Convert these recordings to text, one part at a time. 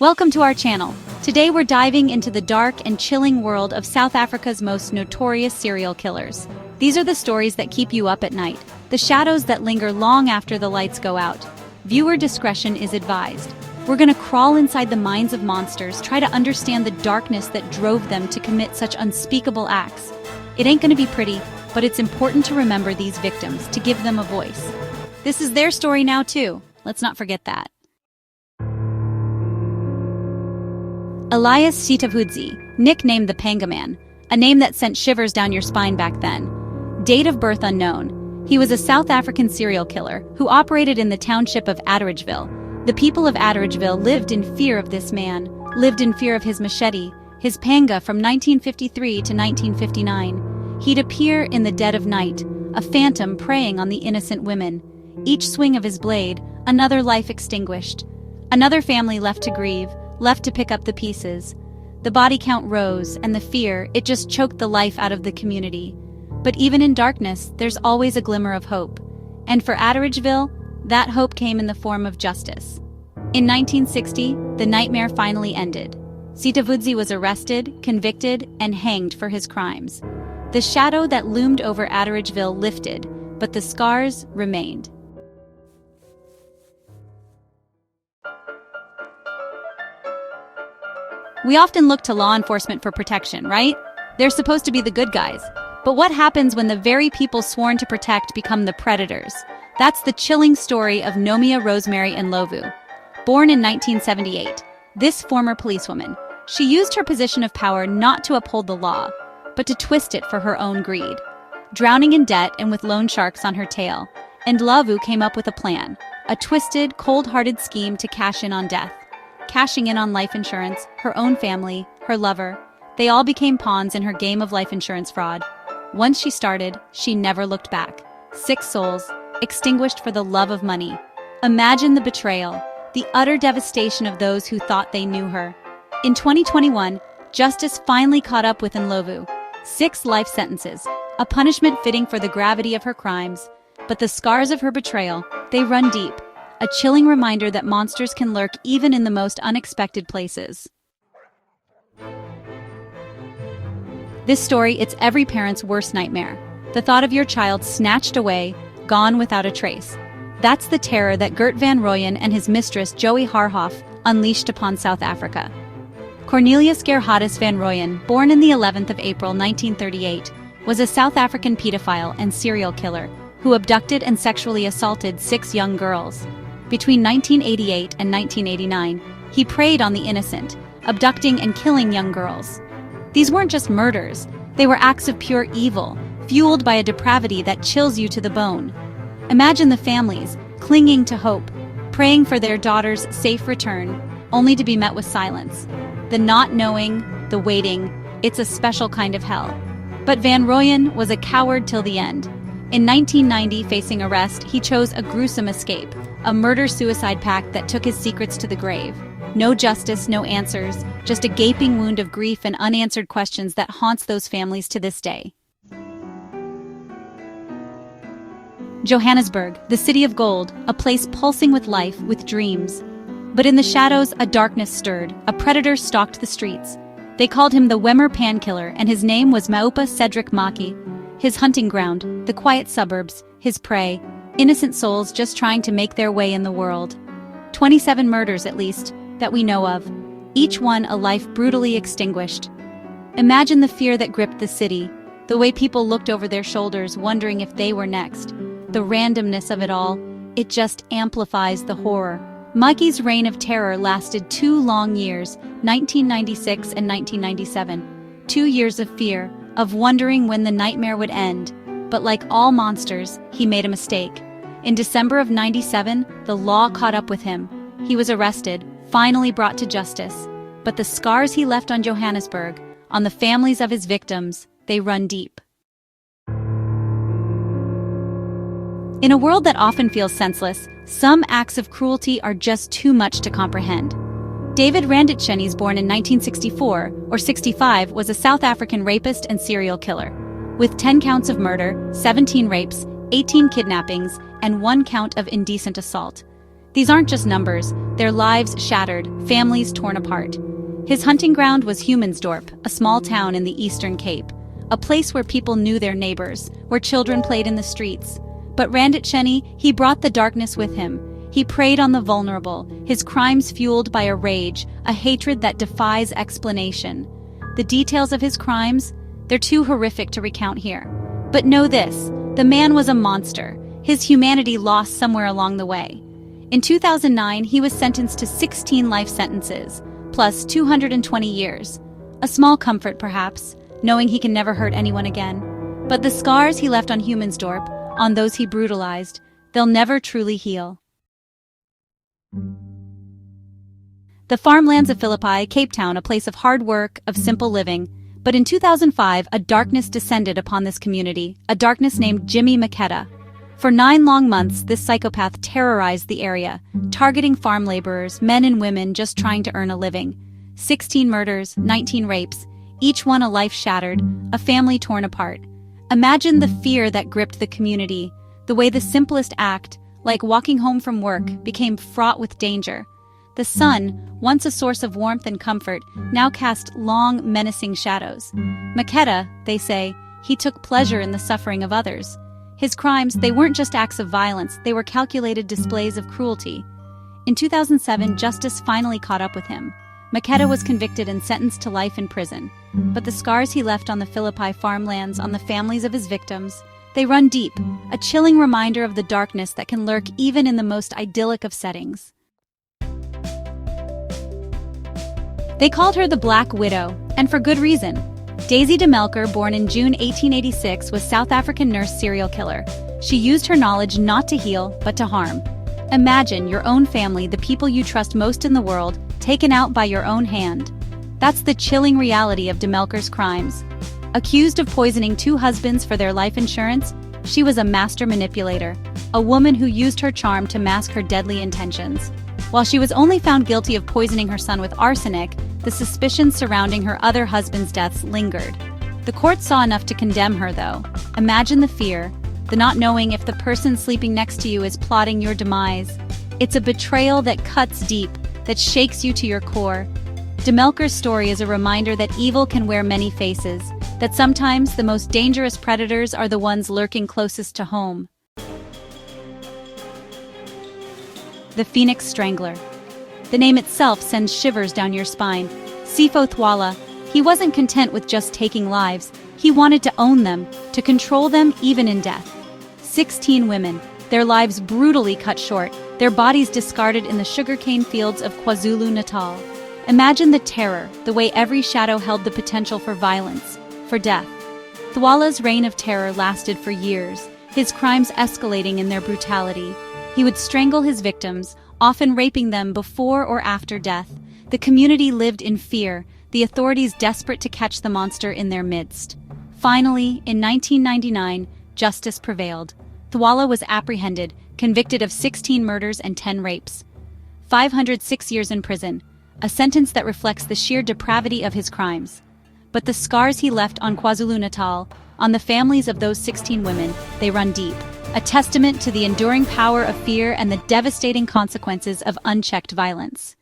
Welcome to our channel. Today we're diving into the dark and chilling world of South Africa's most notorious serial killers. These are the stories that keep you up at night, the shadows that linger long after the lights go out. Viewer discretion is advised. We're gonna crawl inside the minds of monsters, try to understand the darkness that drove them to commit such unspeakable acts. It ain't gonna be pretty, but it's important to remember these victims, to give them a voice. This is their story now too. Let's not forget that. Elias Sitavudzi, nicknamed the Panga Man, a name that sent shivers down your spine back then. Date of birth unknown. He was a South African serial killer who operated in the township of Atteridgeville. The people of Atteridgeville lived in fear of this man, lived in fear of his machete, his panga from 1953 to 1959. He'd appear in the dead of night, a phantom preying on the innocent women. Each swing of his blade, another life extinguished. Another family left to grieve, left to pick up the pieces. The body count rose, and the fear, it just choked the life out of the community. But even in darkness, there's always a glimmer of hope. And for Atteridgeville, that hope came in the form of justice. In 1960, the nightmare finally ended. Sitavudzi was arrested, convicted, and hanged for his crimes. The shadow that loomed over Atteridgeville lifted, but the scars remained. We often look to law enforcement for protection, right? They're supposed to be the good guys. But what happens when the very people sworn to protect become the predators? That's the chilling story of Nomia Rosemary Ndlovu. Born in 1978, this former policewoman, she used her position of power not to uphold the law, but to twist it for her own greed. Drowning in debt and with loan sharks on her tail, Ndlovu came up with a plan, a twisted, cold-hearted scheme to cash in on death. Cashing in on life insurance, her own family, her lover. They all became pawns in her game of life insurance fraud. Once she started, she never looked back. 6 souls, extinguished for the love of money. Imagine the betrayal, the utter devastation of those who thought they knew her. In 2021, justice finally caught up with Ndlovu. 6 life sentences, a punishment fitting for the gravity of her crimes. But the scars of her betrayal, they run deep. A chilling reminder that monsters can lurk even in the most unexpected places. This story, it's every parent's worst nightmare. The thought of your child snatched away, gone without a trace. That's the terror that Gert van Rooyen and his mistress Joey Harhoff unleashed upon South Africa. Cornelius Gerhardus van Rooyen, born in the 11th of April 1938, was a South African pedophile and serial killer who abducted and sexually assaulted 6 young girls. Between 1988 and 1989, he preyed on the innocent, abducting and killing young girls. These weren't just murders, they were acts of pure evil, fueled by a depravity that chills you to the bone. Imagine the families, clinging to hope, praying for their daughter's safe return, only to be met with silence. The not knowing, the waiting, it's a special kind of hell. But Van Rooyen was a coward till the end. In 1990, facing arrest, he chose a gruesome escape, a murder-suicide pact that took his secrets to the grave. No justice, no answers, just a gaping wound of grief and unanswered questions that haunts those families to this day. Johannesburg, the city of gold, a place pulsing with life, with dreams. But in the shadows, a darkness stirred. A predator stalked the streets. They called him the Wemmer Pankiller, and his name was Maupa Cedric Maki. His hunting ground, the quiet suburbs, his prey, innocent souls just trying to make their way in the world. 27 murders, at least, that we know of, each one a life brutally extinguished. Imagine the fear that gripped the city, the way people looked over their shoulders wondering if they were next. The randomness of it all, it just amplifies the horror. Maki's reign of terror lasted 2 long years, 1996 and 1997. 2 years of fear, of wondering when the nightmare would end. But like all monsters, he made a mistake. In December of '97, the law caught up with him. He was arrested, finally brought to justice. But the scars he left on Johannesburg, on the families of his victims, they run deep. In a world that often feels senseless, some acts of cruelty are just too much to comprehend. David Randitsheni, born in 1964 or 65, was a South African rapist and serial killer. With 10 counts of murder, 17 rapes, 18 kidnappings, and 1 count of indecent assault. These aren't just numbers, they're lives shattered, families torn apart. His hunting ground was Humansdorp, a small town in the Eastern Cape, a place where people knew their neighbors, where children played in the streets. But Randitsheni, he brought the darkness with him. He preyed on the vulnerable, his crimes fueled by a rage, a hatred that defies explanation. The details of his crimes, they're too horrific to recount here. But know this, the man was a monster, his humanity lost somewhere along the way. In 2009, he was sentenced to 16 life sentences, plus 220 years. A small comfort, perhaps, knowing he can never hurt anyone again. But the scars he left on Humansdorp, on those he brutalized, they'll never truly heal. The farmlands of Philippi, Cape Town, a place of hard work, of simple living. But in 2005, a darkness descended upon this community, a darkness named Jimmy Makeda. For 9 long months, this psychopath terrorized the area, targeting farm laborers, men and women just trying to earn a living. 16 murders, 19 rapes, each one a life shattered, a family torn apart. Imagine the fear that gripped the community, the way the simplest act, like walking home from work, became fraught with danger. The sun, once a source of warmth and comfort, now cast long, menacing shadows. Makeda, they say, he took pleasure in the suffering of others. His crimes, they weren't just acts of violence, they were calculated displays of cruelty. In 2007, justice finally caught up with him. Makeda was convicted and sentenced to life in prison. But the scars he left on the Philippi farmlands, on the families of his victims, they run deep, a chilling reminder of the darkness that can lurk even in the most idyllic of settings. They called her the Black Widow, and for good reason. Daisy de Melker, born in June 1886, was South African nurse serial killer. She used her knowledge not to heal, but to harm. Imagine your own family, the people you trust most in the world, taken out by your own hand. That's the chilling reality of de Melker's crimes. Accused of poisoning 2 husbands for their life insurance, she was a master manipulator, a woman who used her charm to mask her deadly intentions. While she was only found guilty of poisoning her son with arsenic, the suspicions surrounding her other husband's deaths lingered. The court saw enough to condemn her, though. Imagine the fear, the not knowing if the person sleeping next to you is plotting your demise. It's a betrayal that cuts deep, that shakes you to your core. De Melker's story is a reminder that evil can wear many faces, that sometimes the most dangerous predators are the ones lurking closest to home. The Phoenix Strangler. The name itself sends shivers down your spine. Sipho Thwala, he wasn't content with just taking lives, he wanted to own them, to control them even in death. 16 women, their lives brutally cut short, their bodies discarded in the sugarcane fields of KwaZulu-Natal. Imagine the terror, the way every shadow held the potential for violence, for death. Thwala's reign of terror lasted for years, his crimes escalating in their brutality. He would strangle his victims, often raping them before or after death. The community lived in fear, the authorities desperate to catch the monster in their midst. Finally, in 1999, justice prevailed. Thwala was apprehended, convicted of 16 murders and 10 rapes. 506 years in prison, a sentence that reflects the sheer depravity of his crimes. But the scars he left on KwaZulu-Natal, on the families of those 16 women, they run deep. A testament to the enduring power of fear and the devastating consequences of unchecked violence.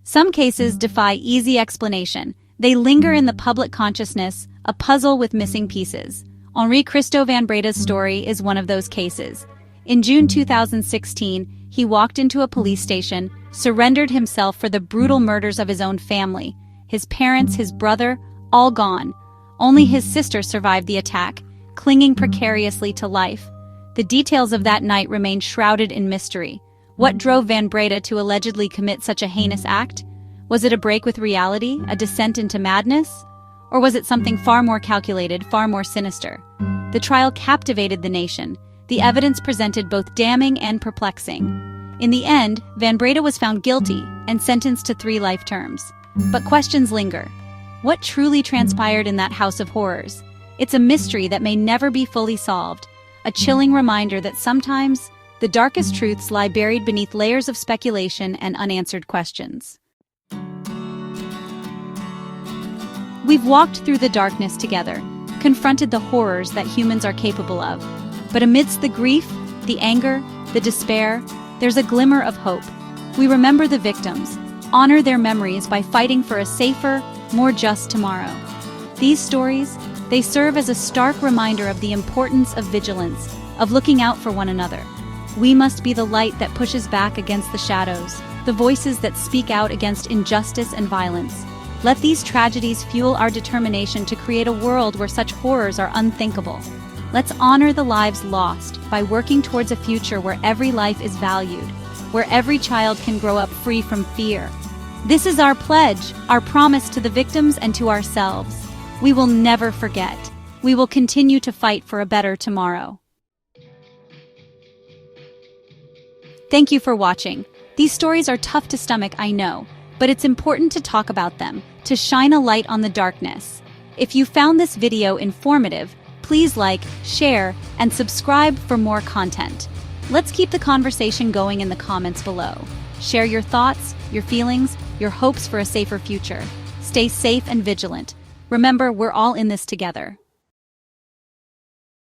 Some cases defy easy explanation. They linger in the public consciousness, a puzzle with missing pieces. Henri Christo van Breda's story is one of those cases. In June 2016, he walked into a police station, surrendered himself for the brutal murders of his own family. His parents, his brother, all gone. Only his sister survived the attack, clinging precariously to life. The details of that night remain shrouded in mystery. What drove Van Breda to allegedly commit such a heinous act? Was it a break with reality, a descent into madness? Or was it something far more calculated, far more sinister? The trial captivated the nation. The evidence presented both damning and perplexing. In the end, Van Breda was found guilty and sentenced to 3 life terms. But questions linger. What truly transpired in that house of horrors? It's a mystery that may never be fully solved, a chilling reminder that sometimes the darkest truths lie buried beneath layers of speculation and unanswered questions. We've walked through the darkness together, confronted the horrors that humans are capable of. But amidst the grief, the anger, the despair, there's a glimmer of hope. We remember the victims, honor their memories by fighting for a safer, more just tomorrow. These stories, they serve as a stark reminder of the importance of vigilance, of looking out for one another. We must be the light that pushes back against the shadows, the voices that speak out against injustice and violence. Let these tragedies fuel our determination to create a world where such horrors are unthinkable. Let's honor the lives lost by working towards a future where every life is valued, where every child can grow up free from fear. This is our pledge, our promise to the victims and to ourselves. We will never forget. We will continue to fight for a better tomorrow. Thank you for watching. These stories are tough to stomach, I know, but it's important to talk about them, to shine a light on the darkness. If you found this video informative, please like, share, and subscribe for more content. Let's keep the conversation going in the comments below. Share your thoughts, your feelings, your hopes for a safer future. Stay safe and vigilant. Remember, we're all in this together.